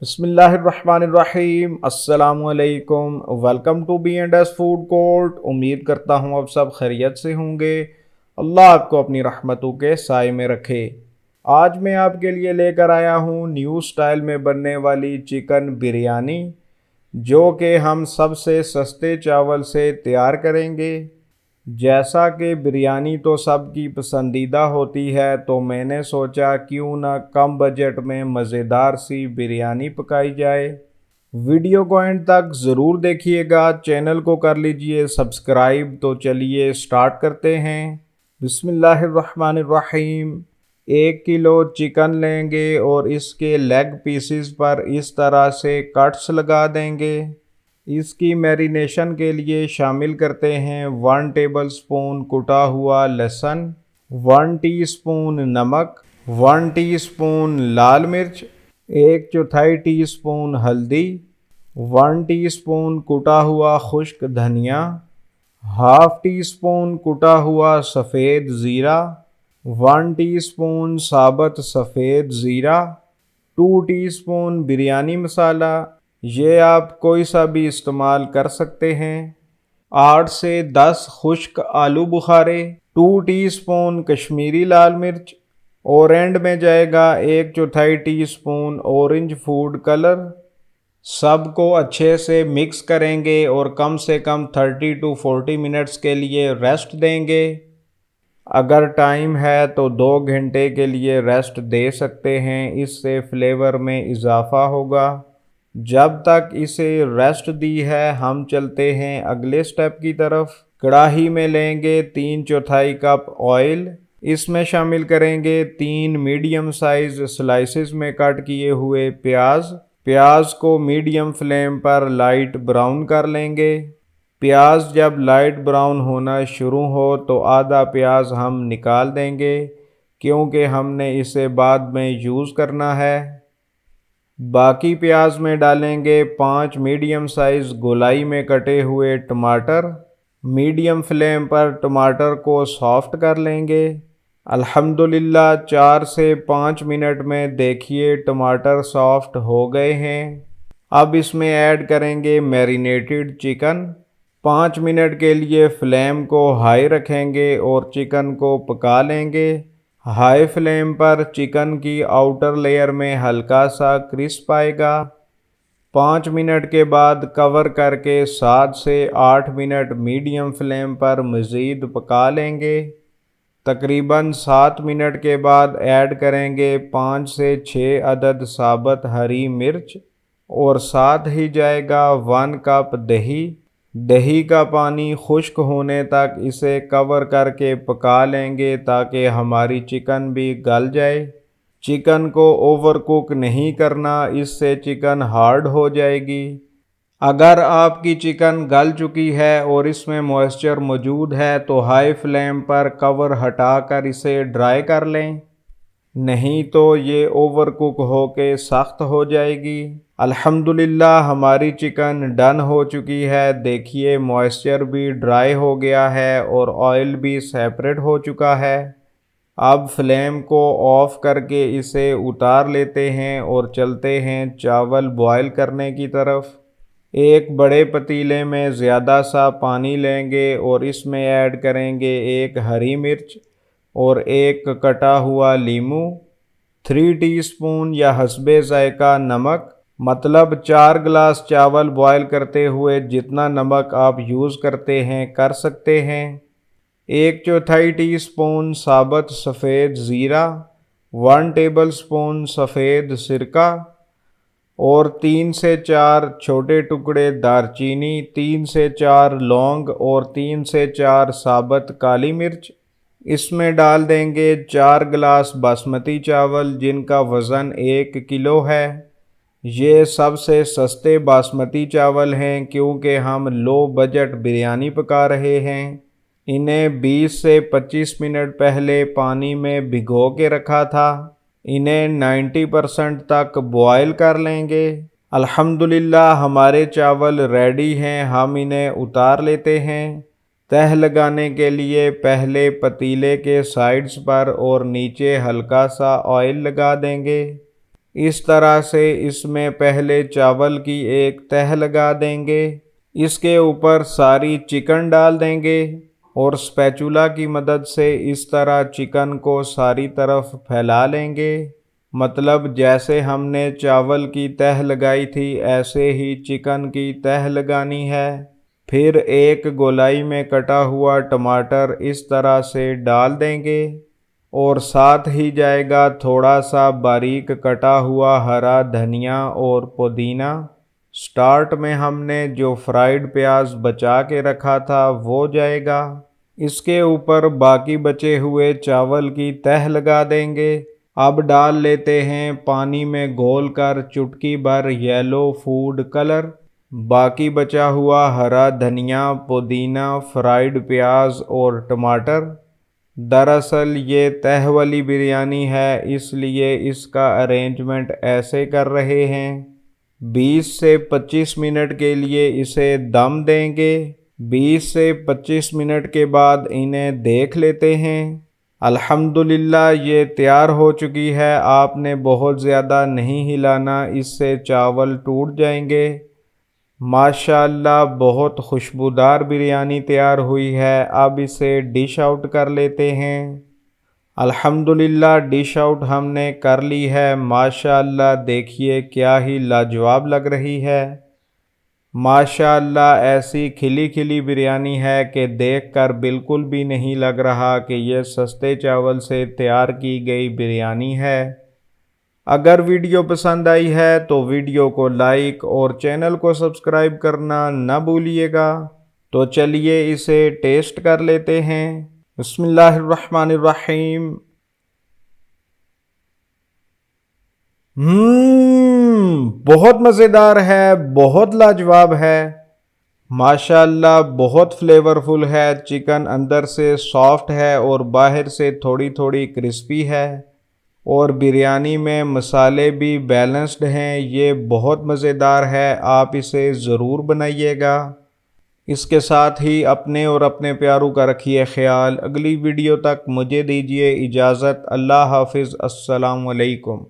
बिस्मिल्लाहिर्रहमानिर्रहीम अस्सलामुअलैकुम। Welcome to B&S food court. उम्मीद करता हूँ आप सब खैरियत से होंगे। अल्लाह आपको अपनी रहमतों के साए में रखे। आज मैं आपके लिए लेकर आया हूँ न्यू स्टाइल में बनने वाली चिकन बिरयानी, जो कि हम सबसे सस्ते चावल से तैयार करेंगे। जैसा कि बिरयानी तो सबकी पसंदीदा होती है, तो मैंने सोचा क्यों ना कम बजट में मज़ेदार सी बिरयानी पकाई जाए। वीडियो को एंड तक ज़रूर देखिएगा, चैनल को कर लीजिए सब्सक्राइब। तो चलिए स्टार्ट करते हैं। बिस्मिल्लाहिर्रहमानिर्रहीम। 1 किलो चिकन लेंगे और इसके लेग पीसेस पर इस तरह से कट्स लगा देंगे। इसकी मैरिनेशन के लिए शामिल करते हैं 1 टेबलस्पून कुटा हुआ लहसुन, 1 टीस्पून नमक, 1 टीस्पून लाल मिर्च, 1/4 टीस्पून हल्दी, 1 टीस्पून कुटा हुआ खुश्क धनिया, हाफ टी स्पून कुटा हुआ सफ़ेद ज़ीरा, 1 टीस्पून साबुत सफ़ेद ज़ीरा, 2 टीस्पून बिरयानी मसाला। ये आप कोई सा भी इस्तेमाल कर सकते हैं। 8 से 10 खुश्क आलू बुखारे, 2 टीस्पून कश्मीरी लाल मिर्च और एंड में जाएगा 1/4 टीस्पून ऑरेंज फूड कलर। सबको अच्छे से मिक्स करेंगे और कम से कम 30 टू 40 मिनट्स के लिए रेस्ट देंगे। अगर टाइम है तो 2 घंटे के लिए रेस्ट दे सकते हैं, इससे फ्लेवर में इजाफा होगा। जब तक इसे रेस्ट दी है, हम चलते हैं अगले स्टेप की तरफ। कढ़ाई में लेंगे 3/4 कप ऑयल। इसमें शामिल करेंगे 3 मीडियम साइज स्लाइसेस में कट किए हुए प्याज। प्याज को मीडियम फ्लेम पर लाइट ब्राउन कर लेंगे। प्याज जब लाइट ब्राउन होना शुरू हो तो आधा प्याज हम निकाल देंगे, क्योंकि हमने इसे बाद में यूज़ करना है। बाकी प्याज में डालेंगे 5 मीडियम साइज गोलाई में कटे हुए टमाटर। मीडियम फ्लेम पर टमाटर को सॉफ्ट कर लेंगे। अल्हम्दुलिल्लाह 4 से 5 मिनट में देखिए टमाटर सॉफ्ट हो गए हैं। अब इसमें ऐड करेंगे मैरिनेटेड चिकन। 5 मिनट के लिए फ्लेम को हाई रखेंगे और चिकन को पका लेंगे। हाई फ्लेम पर चिकन की आउटर लेयर में हल्का सा क्रिस्प आएगा। 5 मिनट के बाद कवर करके 7 से 8 मिनट मीडियम फ्लेम पर मज़ीद पका लेंगे। तकरीबन 7 मिनट के बाद ऐड करेंगे 5 से 6 अदद साबुत हरी मिर्च और साथ ही जाएगा 1 कप दही। दही का पानी खुश्क होने तक इसे कवर करके पका लेंगे, ताकि हमारी चिकन भी गल जाए। चिकन को ओवर कुक नहीं करना, इससे चिकन हार्ड हो जाएगी। अगर आपकी चिकन गल चुकी है और इसमें मॉइस्चर मौजूद है तो हाई फ्लेम पर कवर हटाकर इसे ड्राई कर लें, नहीं तो ये ओवर कुक होके सख्त हो जाएगी। अल्हम्दुलिल्लाह हमारी चिकन डन हो चुकी है। देखिए मॉइस्चर भी ड्राई हो गया है और ऑयल भी सेपरेट हो चुका है। अब फ्लेम को ऑफ करके इसे उतार लेते हैं और चलते हैं चावल बॉयल करने की तरफ। एक बड़े पतीले में ज़्यादा सा पानी लेंगे और इसमें ऐड करेंगे 1 हरी मिर्च और 1 कटा हुआ लीमू, 3 टीस्पून या हस्बे ज़ायका नमक, मतलब 4 गिलास चावल बॉयल करते हुए जितना नमक आप यूज़ करते हैं कर सकते हैं। 1/4 टीस्पून साबुत सफ़ेद ज़ीरा, 1 टेबलस्पून सफ़ेद सिरका और 3 से 4 छोटे टुकड़े दारचीनी, 3 से 4 लौंग और 3 से 4 साबुत काली मिर्च। इसमें डाल देंगे 4 गिलास बासमती चावल, जिनका वज़न 1 किलो है। ये सबसे सस्ते बासमती चावल हैं, क्योंकि हम लो बजट बिरयानी पका रहे हैं। इन्हें 20 से 25 मिनट पहले पानी में भिगो के रखा था। इन्हें 90% तक बॉयल कर लेंगे। अल्हम्दुलिल्लाह हमारे चावल रेडी हैं। हम इन्हें उतार लेते हैं। तह लगाने के लिए पहले पतीले के साइड्स पर और नीचे हल्का सा ऑयल लगा देंगे। इस तरह से इसमें पहले चावल की एक तह लगा देंगे। इसके ऊपर सारी चिकन डाल देंगे और स्पैचुला की मदद से इस तरह चिकन को सारी तरफ फैला लेंगे। मतलब जैसे हमने चावल की तह लगाई थी ऐसे ही चिकन की तह लगानी है। फिर एक गोलाई में कटा हुआ टमाटर इस तरह से डाल देंगे और साथ ही जाएगा थोड़ा सा बारीक कटा हुआ हरा धनिया और पुदीना। स्टार्ट में हमने जो फ्राइड प्याज बचा के रखा था वो जाएगा। इसके ऊपर बाकी बचे हुए चावल की तह लगा देंगे। अब डाल लेते हैं पानी में घोलकर चुटकी भर येलो फूड कलर। बाकी बचा हुआ हरा धनिया, पुदीना, फ्राइड प्याज और टमाटर। दरअसल ये तह वाली बिरयानी है इसलिए इसका अरेंजमेंट ऐसे कर रहे हैं। 20 से 25 मिनट के लिए इसे दम देंगे। 20 से 25 मिनट के बाद इन्हें देख लेते हैं। अल्हम्दुलिल्लाह ये तैयार हो चुकी है। आपने बहुत ज़्यादा नहीं हिलाना, इससे चावल टूट जाएंगे। माशाअल्लाह बहुत खुशबूदार बिरयानी तैयार हुई है। अब इसे डिश आउट कर लेते हैं। अल्हम्दुलिल्लाह डिश आउट हमने कर ली है। माशाअल्लाह देखिए क्या ही लाजवाब लग रही है। माशाअल्लाह ऐसी खिली खिली बिरयानी है कि देखकर बिल्कुल भी नहीं लग रहा कि यह सस्ते चावल से तैयार की गई बिरयानी है। अगर वीडियो पसंद आई है तो वीडियो को लाइक और चैनल को सब्सक्राइब करना न भूलिएगा। तो चलिए इसे टेस्ट कर लेते हैं। बिस्मिल्लाहिर्रहमानिर्रहीम। बहुत मज़ेदार है, बहुत लाजवाब है। माशाअल्लाह बहुत फ्लेवरफुल है। चिकन अंदर से सॉफ्ट है और बाहर से थोड़ी थोड़ी क्रिस्पी है और बिरयानी में मसाले भी बैलेंस्ड हैं। ये बहुत मज़ेदार है, आप इसे ज़रूर बनाइएगा। इसके साथ ही अपने और अपने प्यारों का रखिए ख्याल। अगली वीडियो तक मुझे दीजिए इजाज़त। अल्लाह हाफिज़। अस्सलामु अलैकुम।